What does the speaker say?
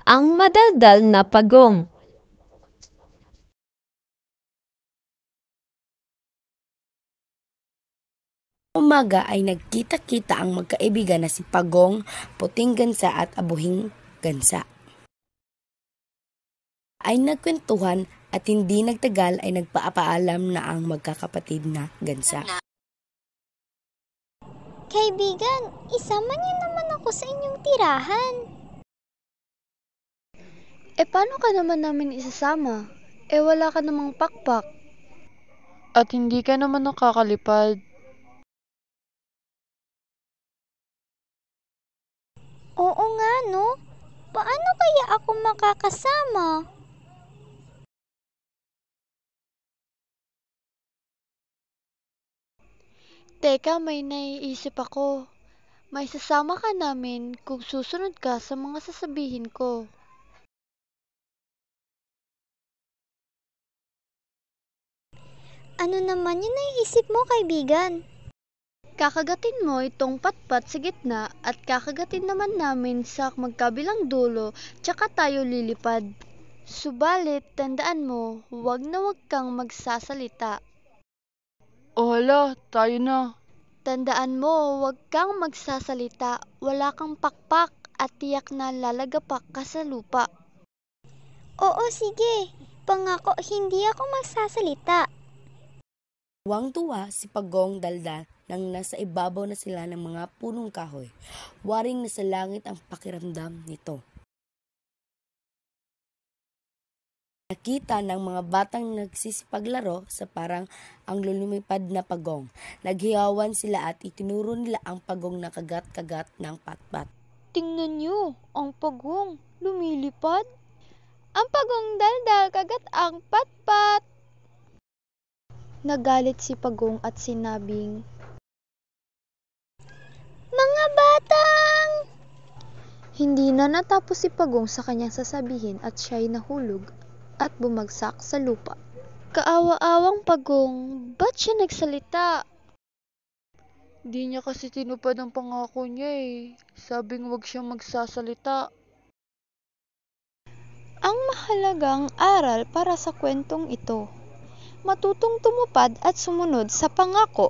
ang madaldal na pagong. Umaga ay nagkita-kita ang magkaibigan na si Pagong, Puting Gansa at Abuhing Gansa. Ay nagkwentuhan at hindi nagtagal ay nagpapaalam na ang magkakapatid na Gansa. Kaibigan, isama niyo naman ako sa inyong tirahan. Paano ka naman namin isasama? Wala ka namang pakpak. At hindi ka naman nakakalipad. Oo nga no, paano kaya ako makakasama? Teka, may naiisip ako. May sasama ka namin kung susunod ka sa mga sasabihin ko. Ano naman yung naiisip mo, kaibigan? Kakagatin mo itong patpat sa gitna at kakagatin naman namin sa magkabilang dulo, tsaka tayo lilipad. Subalit, tandaan mo, huwag na huwag kang magsasalita. O hala, tayo na. Tandaan mo, huwag kang magsasalita, wala kang pakpak at tiyak na lalagapak ka sa lupa. Oo, sige. Pangako, hindi ako magsasalita. Tuwang-tuwa si Pagong Daldal nang nasa ibabaw na sila ng mga punong kahoy. Waring nasa langit ang pakiramdam nito. Nakita ng mga batang nagsisipaglaro sa parang ang lumipad na pagong. Naghiyawan sila at itinuro nila ang pagong na kagat-kagat ng patpat. Tingnan niyo, ang pagong lumilipad. Ang pagong daldal kagat ang patpat. Nagalit si Pagong at sinabing, Mga batang! Hindi na natapos si Pagong sa kanyang sasabihin at siya'y nahulog at bumagsak sa lupa. Kaawa-awang Pagong, ba't siya nagsalita? Di niya kasi tinupad ang pangako niya eh. Sabing wag siyang magsasalita. Ang mahalagang aral para sa kwentong ito, matutong tumupad at sumunod sa pangako.